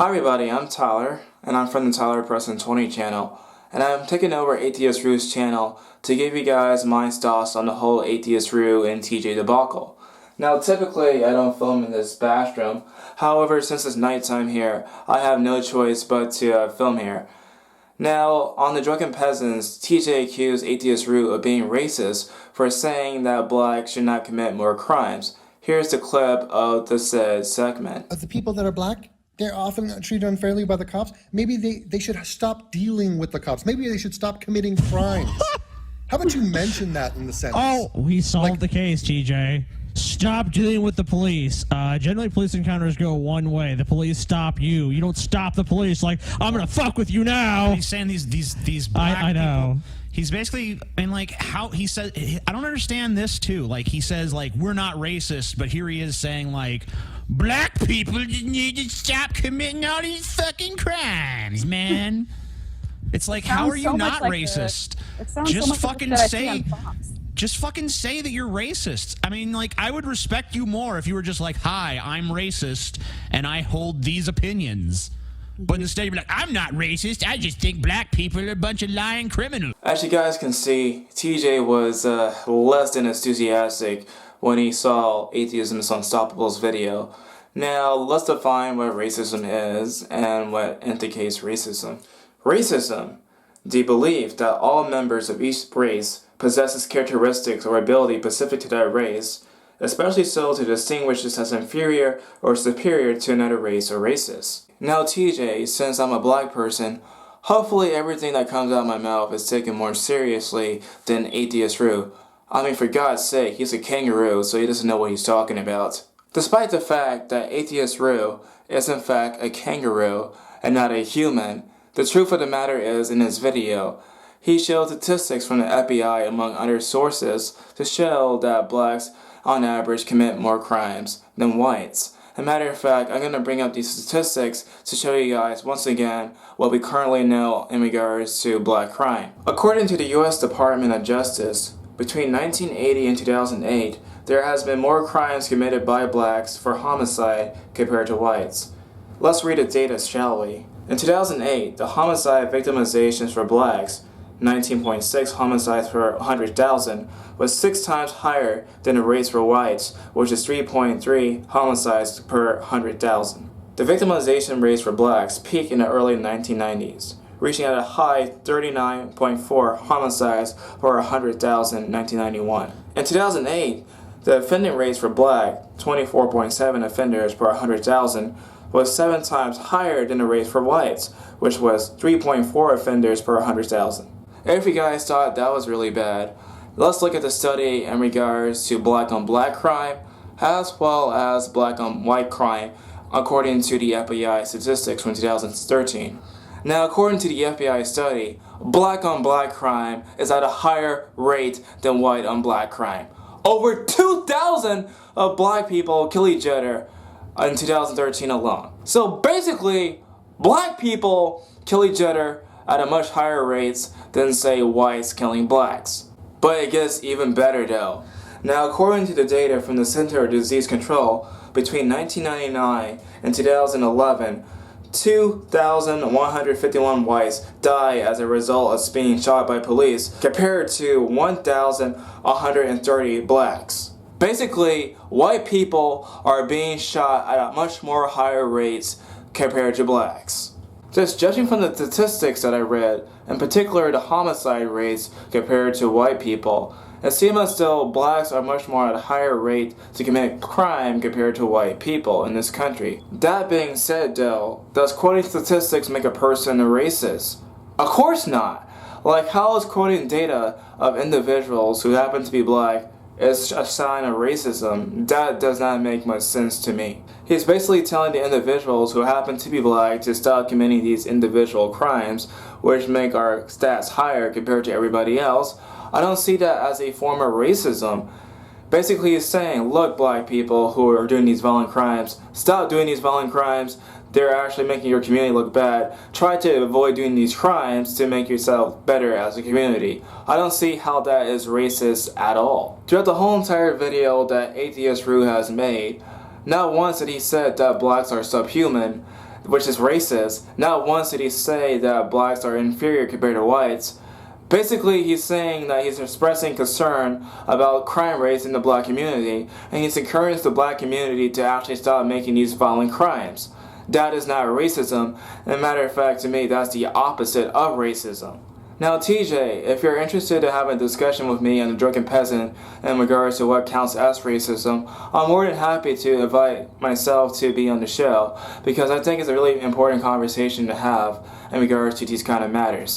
Hi everybody, I'm Tyler, and I'm from the Tyler Preston 20 channel, and I'm taking over Atheist-Ru's channel to give you guys my thoughts on the whole Atheist-Ru and TJ debacle. Now typically I don't film in this bathroom, however since it's nighttime here, I have no choice but to film here. Now, on the Drunken Peasants, TJ accused Atheist-Ru of being racist for saying that blacks should not commit more crimes. Here's the clip of the said segment. Of the people that are black, they're often treated unfairly by the cops. Maybe they should stop dealing with the cops. Maybe they should stop committing crimes. How about you mention that in the sentence? Oh, we solved the case, TJ. Stop dealing with the police. Generally, police encounters go one way. The police stop you. You don't stop the police like, I'm gonna fuck with you now. And he's saying these black I know. people. He's basically, and like how he says, I don't understand this too. Like he says, like, we're not racist, but here he is saying, like, black people need to stop committing all these fucking crimes, man. It's like, how are you not racist? Just fucking say. Just fucking say that you're racist. I mean, like, I would respect you more if you were just like, hi, I'm racist, and I hold these opinions. But instead you'd be like, I'm not racist, I just think black people are a bunch of lying criminals. As you guys can see, TJ was less than enthusiastic when he saw Atheism-is-Unstoppable's video. Now, let's define what racism is and what indicates racism. Racism, the belief that all members of each race possesses characteristics or ability specific to that race, especially so to distinguish this as inferior or superior to another race or races. Now TJ, since I'm a black person, hopefully everything that comes out of my mouth is taken more seriously than Atheist-Ru. I mean, for God's sake, he's a kangaroo, so he doesn't know what he's talking about. Despite the fact that Atheist-Ru is in fact a kangaroo and not a human, the truth of the matter is, in his video, he showed statistics from the FBI among other sources to show that blacks on average commit more crimes than whites. As a matter of fact, I'm going to bring up these statistics to show you guys once again what we currently know in regards to black crime. According to the U.S. Department of Justice, between 1980 and 2008, there has been more crimes committed by blacks for homicide compared to whites. Let's read the data, shall we? In 2008, the homicide victimizations for blacks, 19.6 homicides per 100,000, was 6 times higher than the rates for whites, which is 3.3 homicides per 100,000. The victimization rates for blacks peaked in the early 1990s, reaching at a high 39.4 homicides per 100,000 in 1991. In 2008, the offending rates for black, 24.7 offenders per 100,000, was 7 times higher than the rates for whites, which was 3.4 offenders per 100,000. If you guys thought that was really bad, let's look at the study in regards to black on black crime as well as black on white crime according to the FBI statistics from 2013. Now, according to the FBI study, black on black crime is at a higher rate than white on black crime. Over 2,000 of black people kill each other in 2013 alone. So basically, black people kill each other at a much higher rates than, say, whites killing blacks. But it gets even better though. Now, according to the data from the Center for Disease Control, between 1999 and 2011, 2,151 whites die as a result of being shot by police, compared to 1,130 blacks. Basically, white people are being shot at a much more higher rates compared to blacks. Just judging from the statistics that I read, in particular the homicide rates compared to white people, it seems as though blacks are much more at a higher rate to commit crime compared to white people in this country. That being said though, does quoting statistics make a person a racist? Of course not! Like, how is quoting data of individuals who happen to be black is a sign of racism? That does not make much sense to me. He's basically telling the individuals who happen to be black to stop committing these individual crimes, which make our stats higher compared to everybody else. I don't see that as a form of racism. Basically, he's saying, look, black people who are doing these violent crimes, stop doing these violent crimes. They're actually making your community look bad. Try to avoid doing these crimes to make yourself better as a community. I don't see how that is racist at all. Throughout the whole entire video that Atheist-Ru has made, not once did he said that blacks are subhuman, which is racist. Not once did he say that blacks are inferior compared to whites. Basically, he's saying that he's expressing concern about crime rates in the black community, and he's encouraged the black community to actually stop making these violent crimes. That is not racism. As a matter of fact, to me, that's the opposite of racism. Now, TJ, if you're interested in having a discussion with me and the Drunken Peasant in regards to what counts as racism, I'm more than happy to invite myself to be on the show, because I think it's a really important conversation to have in regards to these kind of matters.